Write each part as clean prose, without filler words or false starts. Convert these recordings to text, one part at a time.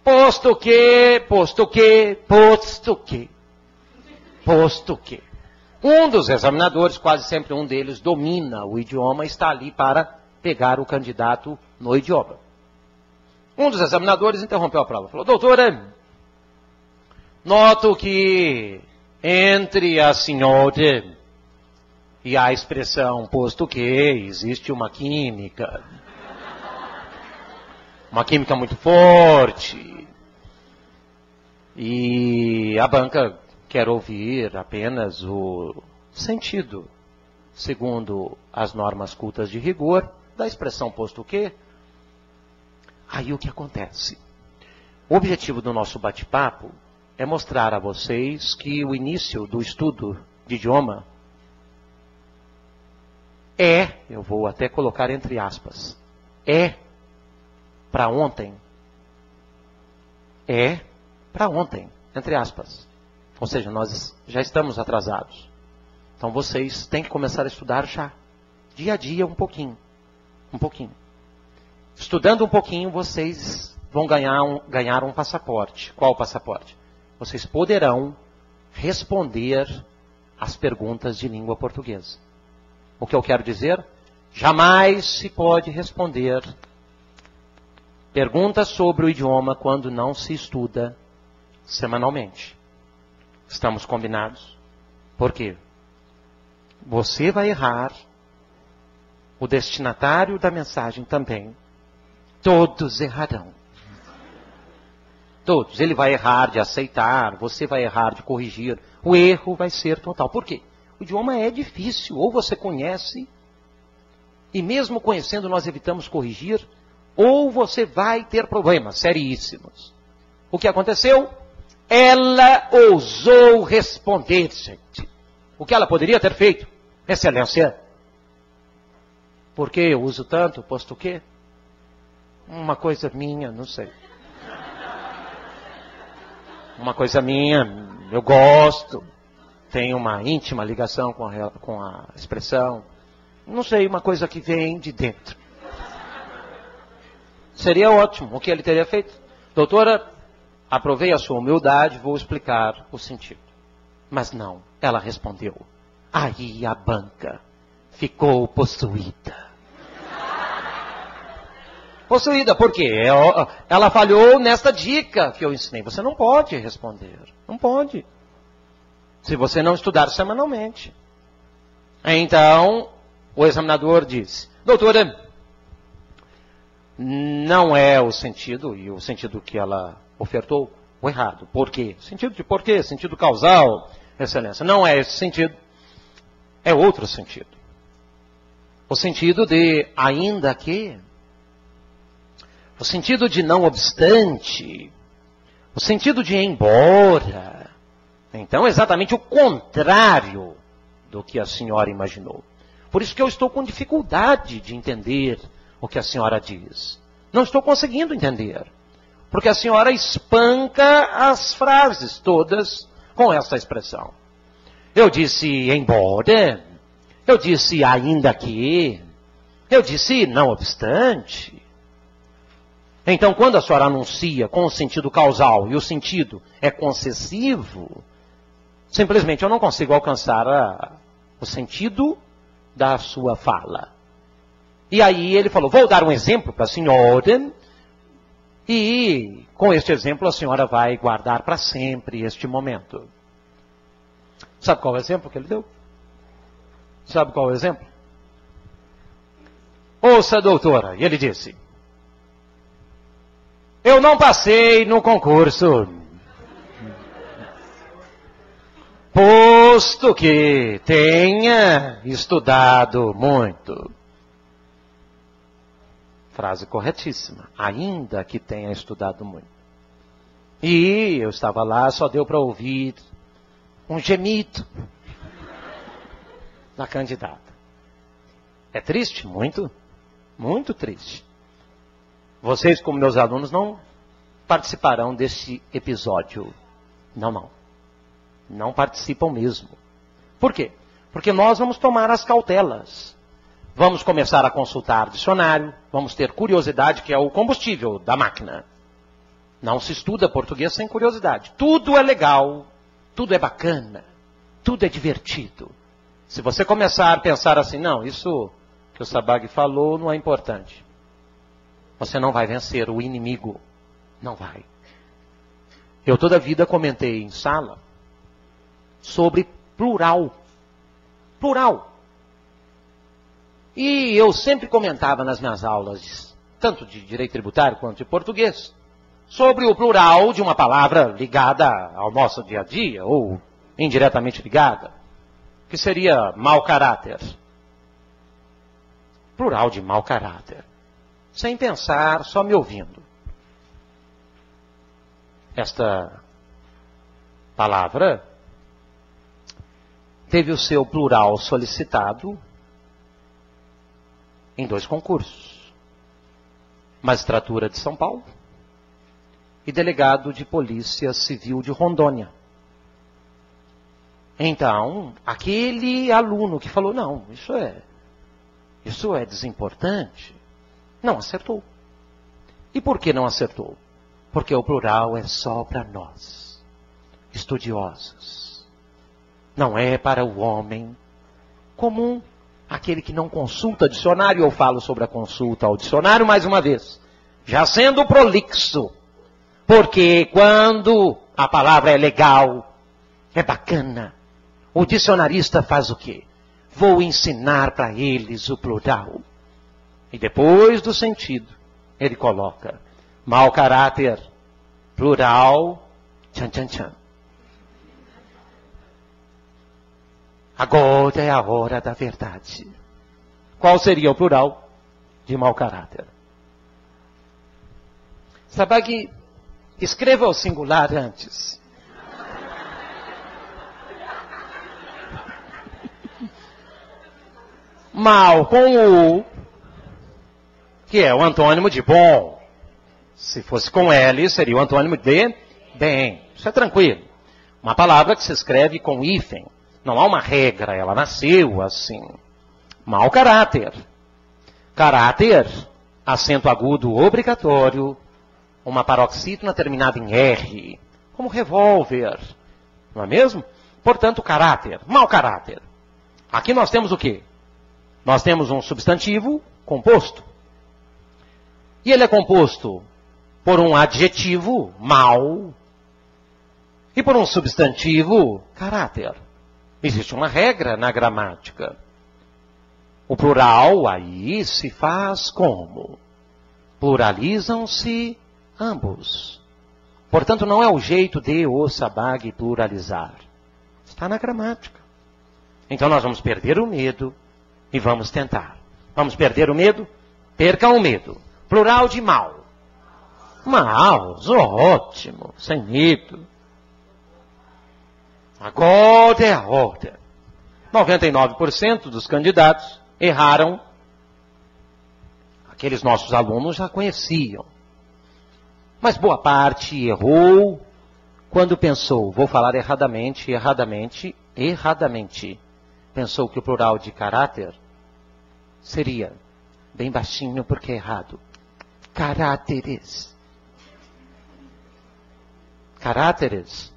Posto que. Um dos examinadores, quase sempre um deles, domina o idioma, está ali para pegar o candidato no idioma. Um dos examinadores interrompeu a prova. Falou, doutora, noto que entre a senhora e a expressão posto que existe uma química. Uma química muito forte. E a banca quer ouvir apenas o sentido, segundo as normas cultas de rigor, da expressão posto que. Aí o que acontece? O objetivo do nosso bate-papo é mostrar a vocês que o início do estudo de idioma eu vou até colocar entre aspas, para ontem. Para ontem, entre aspas. Ou seja, nós já estamos atrasados. Então vocês têm que começar a estudar já. Dia a dia, um pouquinho. Estudando um pouquinho, vocês vão ganhar um passaporte. Qual passaporte? Vocês poderão responder as perguntas de língua portuguesa. O que eu quero dizer? Jamais se pode responder perguntas sobre o idioma quando não se estuda semanalmente. Estamos combinados? Por quê? Você vai errar, o destinatário da mensagem também. Todos errarão. Todos. Ele vai errar de aceitar, você vai errar de corrigir. O erro vai ser total. Por quê? O idioma é difícil. Ou você conhece, e mesmo conhecendo nós evitamos corrigir, ou você vai ter problemas seríssimos. O que aconteceu? Ela ousou responder, gente. O que ela poderia ter feito? Excelência. Por que eu uso tanto, posto que? Uma coisa minha, não sei. Uma coisa minha, eu gosto. Tenho uma íntima ligação com a expressão. Não sei, uma coisa que vem de dentro. Seria ótimo. O que ele teria feito? Doutora, aprovei a sua humildade, vou explicar o sentido. Mas não, ela respondeu. Aí a banca ficou possuída. Possuída, por quê? Ela falhou nesta dica que eu ensinei. Você não pode responder. Não pode. Se você não estudar semanalmente. Então, o examinador disse, doutora, não é o sentido, e o sentido que ela ofertou, o errado. Por quê? Sentido de porquê, sentido causal, excelência. Não é esse sentido, é outro sentido. O sentido de ainda que, o sentido de não obstante, o sentido de embora. Então, exatamente o contrário do que a senhora imaginou. Por isso que eu estou com dificuldade de entender o que a senhora diz. Não estou conseguindo entender. Porque a senhora espanca as frases todas com essa expressão. Eu disse embora, eu disse ainda que, eu disse não obstante. Então, quando a senhora anuncia com o sentido causal e o sentido é concessivo, simplesmente eu não consigo alcançar o sentido da sua fala. E aí ele falou, vou dar um exemplo para a senhora, e com este exemplo a senhora vai guardar para sempre este momento. Sabe qual é o exemplo que ele deu? Sabe qual é o exemplo? Ouça, doutora. E ele disse, eu não passei no concurso, posto que tenha estudado muito. Frase corretíssima. Ainda que tenha estudado muito. E eu estava lá, só deu para ouvir um gemido da candidata. É triste? Muito. Muito triste. Vocês, como meus alunos, não participarão desse episódio. Não. Não participam mesmo. Por quê? Porque nós vamos tomar as cautelas. Vamos começar a consultar dicionário, vamos ter curiosidade, que é o combustível da máquina. Não se estuda português sem curiosidade. Tudo é legal, tudo é bacana, tudo é divertido. Se você começar a pensar assim, não, isso que o Sabag falou não é importante. Você não vai vencer o inimigo. Não vai. Eu toda a vida comentei em sala sobre plural. Plural. E eu sempre comentava nas minhas aulas, tanto de direito tributário quanto de português, sobre o plural de uma palavra ligada ao nosso dia a dia, ou indiretamente ligada, que seria mau caráter. Plural de mau caráter. Sem pensar, só me ouvindo. Esta palavra teve o seu plural solicitado em 2 concursos. Magistratura de São Paulo e delegado de Polícia Civil de Rondônia. Então, aquele aluno que falou, não, isso é desimportante, não acertou. E por que não acertou? Porque o plural é só para nós, estudiosos. Não é para o homem comum, aquele que não consulta dicionário. Eu falo sobre a consulta ao dicionário mais uma vez, já sendo prolixo. Porque quando a palavra é legal, é bacana, o dicionarista faz o quê? Vou ensinar para eles o plural. E depois do sentido, ele coloca mau caráter, plural, tchan, tchan, tchan. Agora é a hora da verdade. Qual seria o plural de mau caráter? Sabag, escreva o singular antes. Mal com o, que é o antônimo de bom. Se fosse com L, seria o antônimo de bem. Isso é tranquilo. Uma palavra que se escreve com hífen. Não há uma regra, ela nasceu assim. Mau caráter. Caráter, acento agudo obrigatório, uma paroxítona terminada em R, como revólver. Não é mesmo? Portanto, caráter, mau caráter. Aqui nós temos o quê? Nós temos um substantivo composto. E ele é composto por um adjetivo, mau, e por um substantivo, caráter. Existe uma regra na gramática. O plural aí se faz como? Pluralizam-se ambos. Portanto, não é o jeito de o Sabag pluralizar. Está na gramática. Então nós vamos perder o medo e vamos tentar. Vamos perder o medo? Percam o medo. Plural de mal. Maus, ótimo, sem medo. Agora é a hora. 99% dos candidatos erraram. Aqueles nossos alunos já conheciam. Mas boa parte errou quando pensou, vou falar erradamente. Pensou que o plural de caráter seria, bem baixinho porque é errado, caráteres. Caráteres.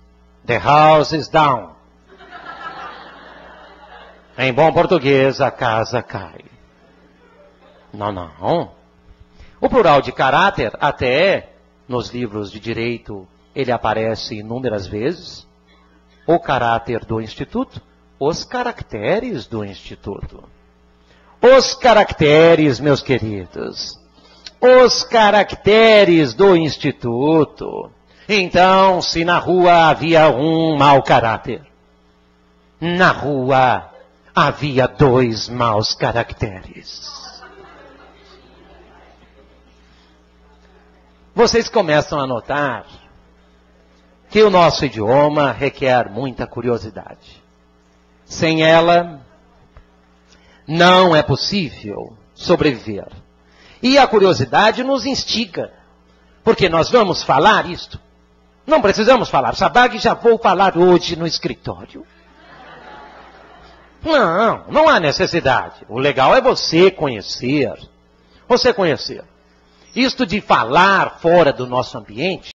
The house is down. Em bom português, a casa cai. Não. O plural de caráter, até nos livros de direito, ele aparece inúmeras vezes. O caráter do instituto, os caracteres do instituto. Os caracteres, meus queridos. Os caracteres do instituto. Então, se na rua havia um mau caráter, na rua havia 2 maus caracteres. Vocês começam a notar que o nosso idioma requer muita curiosidade. Sem ela, não é possível sobreviver. E a curiosidade nos instiga, porque nós vamos falar isto. Não precisamos falar. Sabag, já vou falar hoje no escritório. Não há necessidade. O legal é você conhecer. Isto de falar fora do nosso ambiente